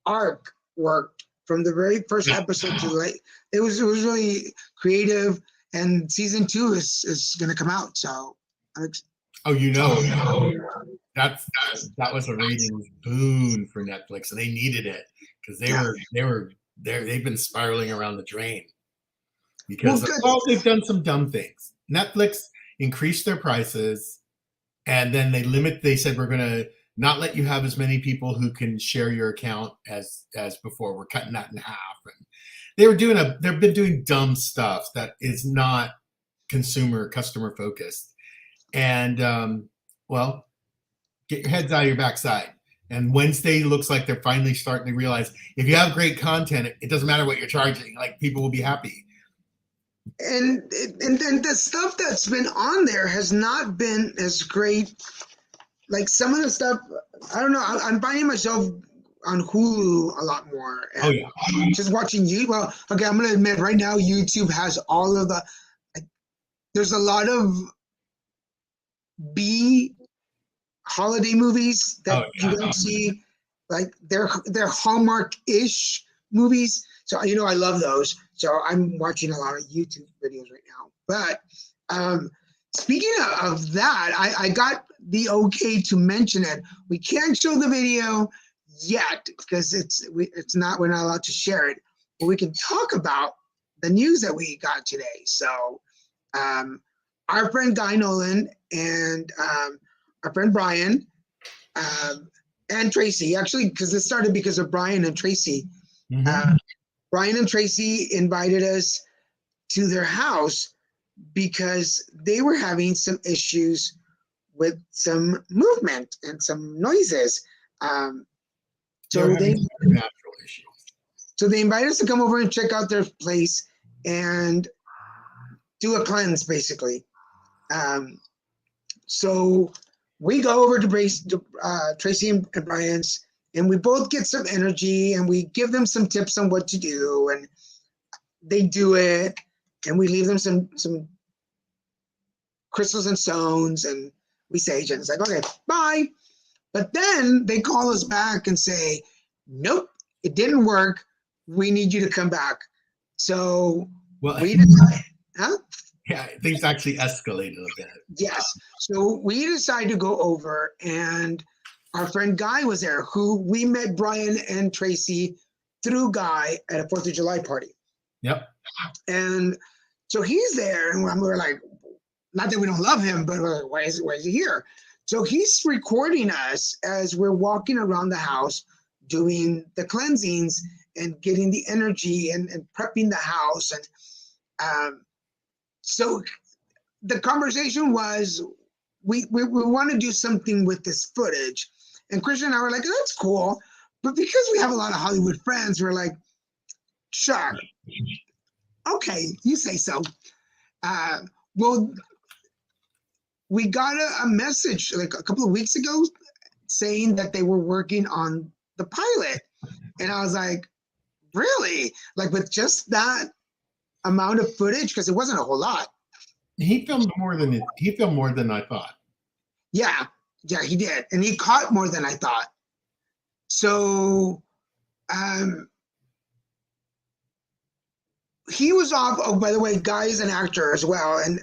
arc worked from the very first episode to like, it was really creative. And season 2 is going to come out. So that was a ratings boon for Netflix, and they needed it because they've been spiraling around the drain because they've done some dumb things. Netflix increased their prices, and then they said we're going to not let you have as many people who can share your account as before. We're cutting that in half, and they've been doing dumb stuff that is not customer focused. And get your heads out of your backside. And Wednesday looks like they're finally starting to realize if you have great content, it doesn't matter what you're charging. Like, people will be happy. And then the stuff that's been on there has not been as great. Like some of the stuff, I don't know. I'm finding myself on Hulu a lot more. And just watching you. Well, okay, I'm going to admit right now, YouTube has all of the. There's a lot of B holiday movies that you don't see, like they're Hallmark-ish movies. So I love those. So I'm watching a lot of YouTube videos right now. But speaking of that, I got the okay to mention it. We can't show the video yet because we're not allowed to share it. But we can talk about the news that we got today. So our friend Guy Nolan and our friend Brian and Tracy, actually, because this started because of Brian and Tracy. Brian and Tracy invited us to their house because they were having some issues with some movement and some noises. So they invited us to come over and check out their place and do a cleanse, basically. So we go over to Tracy and Brian's, and we both get some energy, and we give them some tips on what to do, and they do it, and we leave them some crystals and stones and we sage, and it's like, okay, bye. But then they call us back and say, nope, it didn't work. We need you to come back. So we decided, Yeah, things actually escalated a bit. Yes. So we decided to go over, and our friend Guy was there, who we met Brian and Tracy through Guy at a 4th of July party. Yep. And so he's there, and we're like, not that we don't love him, but we're like, why is he here? So he's recording us as we're walking around the house, doing the cleansings and getting the energy and prepping the house. And so the conversation was, we want to do something with this footage. And Christian and I were like, oh, that's cool. But because we have a lot of Hollywood friends, we're like, sure. Okay, you say so. Well, we got a message like a couple of weeks ago saying that they were working on the pilot. And I was like, really? Like with just that amount of footage? Because it wasn't a whole lot. He filmed more than I thought. Yeah, he did. And he caught more than I thought. So he was off. Oh, by the way, Guy is an actor as well. And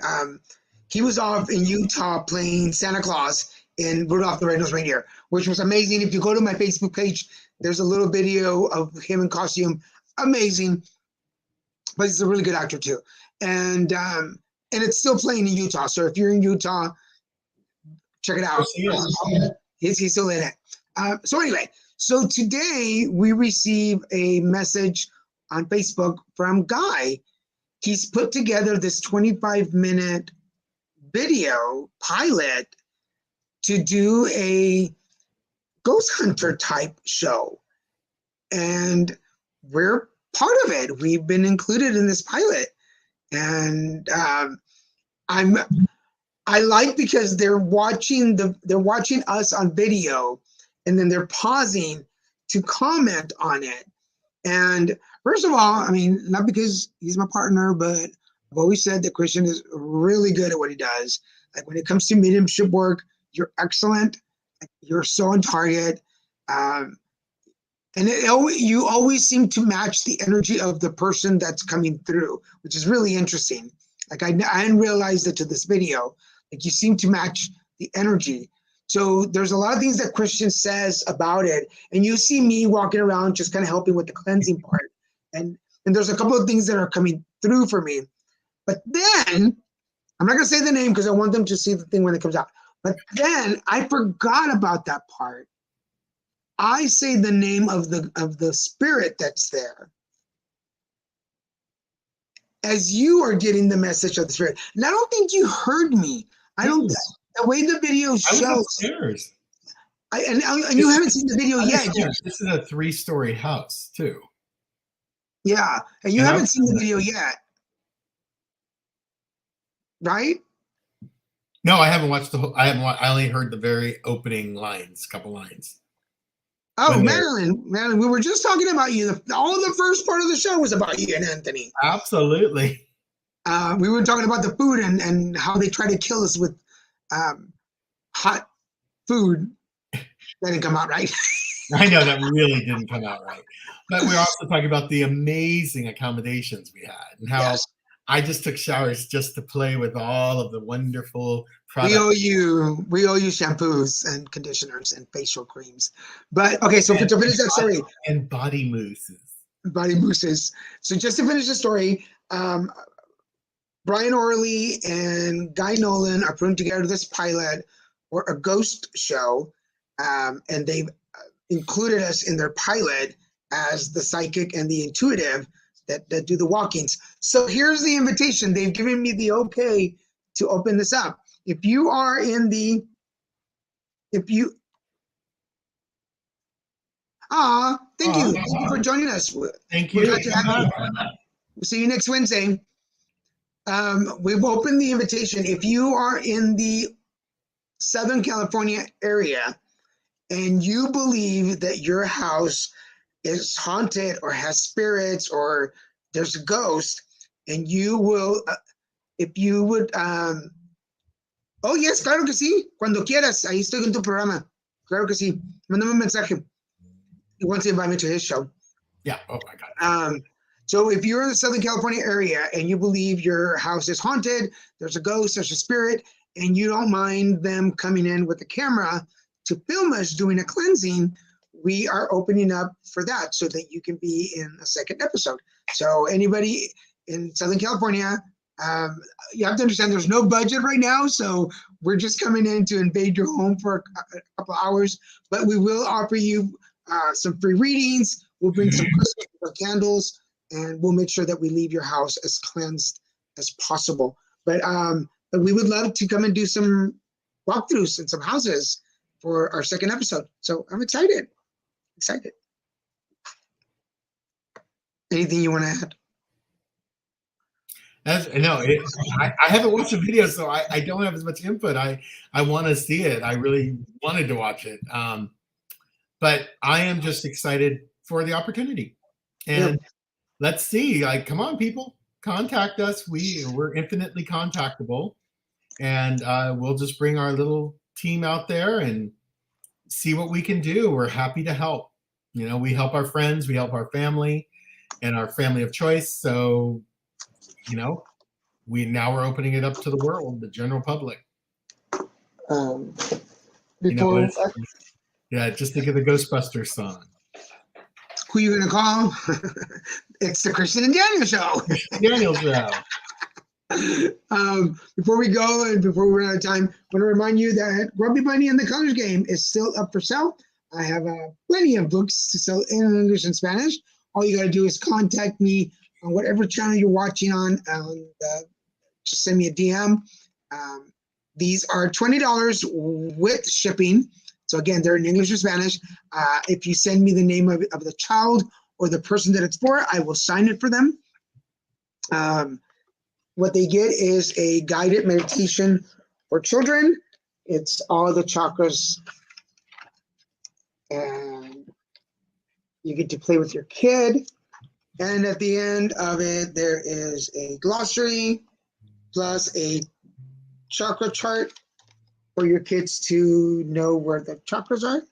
he was off in Utah playing Santa Claus in Rudolph the Red-Nosed Reindeer, which was amazing. If you go to my Facebook page, there's a little video of him in costume. Amazing. But he's a really good actor too. And it's still playing in Utah. So if you're in Utah, check it out. He's still in it. So anyway, so today we receive a message on Facebook from Guy. He's put together this 25-minute video pilot to do a ghost hunter type show. And we're part of it. We've been included in this pilot. And I like because they're watching us on video, and then they're pausing to comment on it. And first of all, I mean, not because he's my partner, but I've always said that Christian is really good at what he does. Like when it comes to mediumship work, you're excellent. You're so on target. And you always seem to match the energy of the person that's coming through, which is really interesting. Like I didn't realize that to this video. Like you seem to match the energy. So there's a lot of things that Christian says about it. And you see me walking around just kind of helping with the cleansing part. And there's a couple of things that are coming through for me. But then, I'm not going to say the name because I want them to see the thing when it comes out. But then I forgot about that part. I say the name of the spirit that's there as you are getting the message of the spirit. And I don't think you heard me. I don't. The way the video shows. I was upstairs. And you haven't seen the video yet. This is a 3-story house too. Yeah, and you haven't seen the video yet, right? No, I haven't watched the whole. I only heard the very opening lines, couple lines. Oh, Madeline, we were just talking about you. All of the first part of the show was about you and Anthony. Absolutely. We were talking about the food and how they try to kill us with hot food. That didn't come out right. I know that really didn't come out right. But we're also talking about the amazing accommodations we had and how I just took showers just to play with all of the wonderful products. We owe you shampoos and conditioners and facial creams. But okay, so to finish that story. And body mousses. Body mousses. So just to finish the story, Brian Orley and Guy Nolan are putting together this pilot for a ghost show. And they've included us in their pilot as the psychic and the intuitive that do the walk-ins. So here's the invitation. They've given me the okay to open this up. If you are in the, thank you for joining us. Thank you. We'll see you next Wednesday. We've opened the invitation. If you are in the Southern California area and you believe that your house is haunted or has spirits or there's a ghost, and you will, if you would, oh yes, claro que sí, cuando quieras, ahí estoy en tu programa, claro que sí, mándame un mensaje. He wants to invite me to his show. Yeah, oh my God. So if you're in the Southern California area and you believe your house is haunted, there's a ghost, there's a spirit, and you don't mind them coming in with a camera to film us doing a cleansing, we are opening up for that so that you can be in a second episode. So anybody in Southern California, you have to understand there's no budget right now, so we're just coming in to invade your home for a couple hours, but we will offer you some free readings. We'll bring some Christmas candles, and we'll make sure that we leave your house as cleansed as possible. But we would love to come and do some walkthroughs in some houses for our second episode. So I'm excited. Anything you want to add? I haven't watched the video, so I don't have as much input. I want to see it. I really wanted to watch it. But I am just excited for the opportunity. And let's see. Like, come on, people, contact us. We're infinitely contactable, and we'll just bring our little team out there and see what we can do. We're happy to help. We help our friends, we help our family, and our family of choice. So, we're opening it up to the world, the general public. Just think of the Ghostbusters song. Who you gonna call? It's the Christian and Daniel Show. Daniel Show. Before we go and before we run out of time, I want to remind you that Grubby Bunny and the Colors Game is still up for sale. I have plenty of books to sell in English and Spanish. All you got to do is contact me on whatever channel you're watching on. Just send me a DM. These are $20 with shipping. So again, they're in English or Spanish. If you send me the name of the child or the person that it's for, I will sign it for them. What they get is a guided meditation for children. It's all the chakras, and you get to play with your kid. And at the end of it, there is a glossary plus a chakra chart for your kids to know where the chakras are,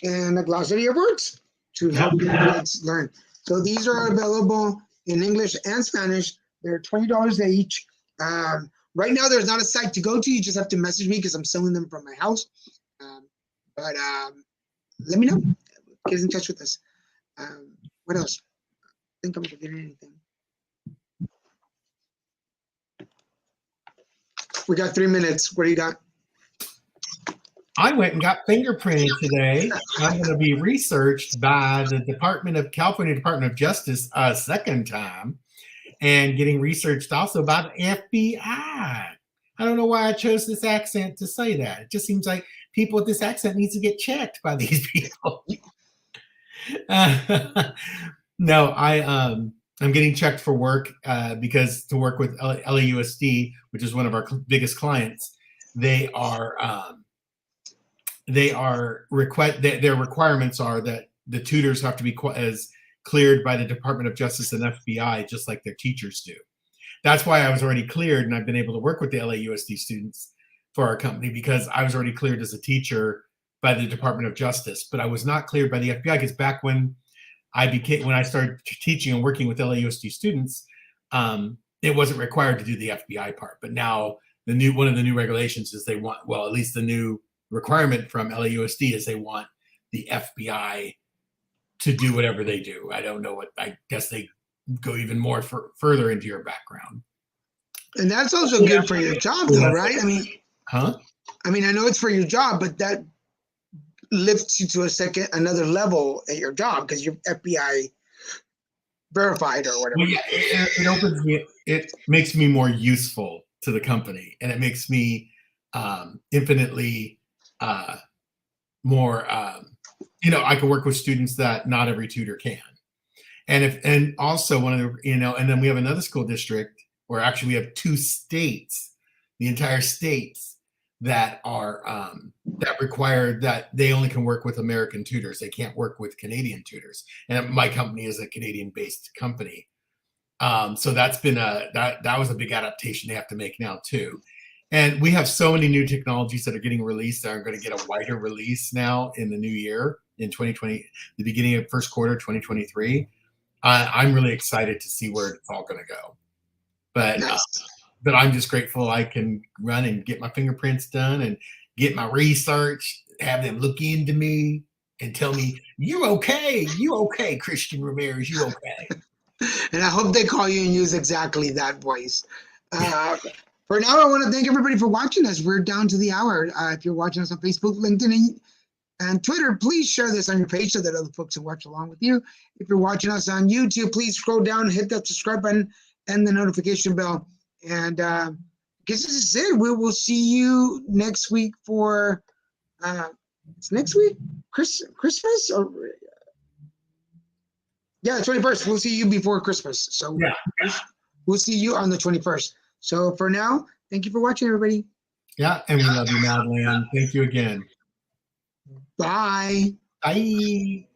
and a glossary of words to help your kids learn. So these are available in English and Spanish. They're $20 each. Right now, there's not a site to go to. You just have to message me because I'm selling them from my house. But let me know. Get in touch with us. What else? I think I'm forgetting anything. We got 3 minutes. What do you got? I went and got fingerprinted today. I'm going to be researched by the California Department of Justice a second time, and getting researched also by the FBI. I don't know why I chose this accent to say that. It just seems like people with this accent needs to get checked by these people. No, I'm getting checked for work because to work with LAUSD, which is one of our biggest clients, their requirements are that the tutors have to be as cleared by the Department of Justice and FBI, just like their teachers do. That's why I was already cleared, and I've been able to work with the LAUSD students for our company because I was already cleared as a teacher by the Department of Justice. But I was not cleared by the FBI because back when I started teaching and working with LAUSD students, it wasn't required to do the FBI part. But now one of the new regulations is at least the new requirement from LAUSD is they want the FBI to do whatever they do. I don't know what. I guess they go even more further into your background. And that's also good for your job, though, right? I mean, I know it's for your job, but that lifts you to another level at your job because you're FBI verified or whatever. Well, yeah, it opens me. It makes me more useful to the company, and it makes me infinitely more. I can work with students that not every tutor can. And also one of the, and then we have another school district where actually we have 2 states, the entire states that are, that require that they only can work with American tutors. They can't work with Canadian tutors. And my company is a Canadian based company. So that's been that was a big adaptation they have to make now too. And we have so many new technologies that are getting released that are going to get a wider release now in the new year in 2020, the beginning of first quarter 2023. I'm really excited to see where it's all going to go. But I'm just grateful I can run and get my fingerprints done and get my research, have them look into me and tell me, you okay, Christian Ramirez, you okay. And I hope they call you and use exactly that voice. For now, I want to thank everybody for watching us. We're down to the hour. If you're watching us on Facebook, LinkedIn, and Twitter, please share this on your page so that other folks can watch along with you. If you're watching us on YouTube, please scroll down, hit that subscribe button and the notification bell. And I guess this is it. We will see you next week for, it's next week? Christmas? Or yeah, 21st. We'll see you before Christmas. So yeah. we'll see you on the 21st. So for now, thank you for watching, everybody. Yeah, and we love you, Madland. Thank you again. Bye. Bye.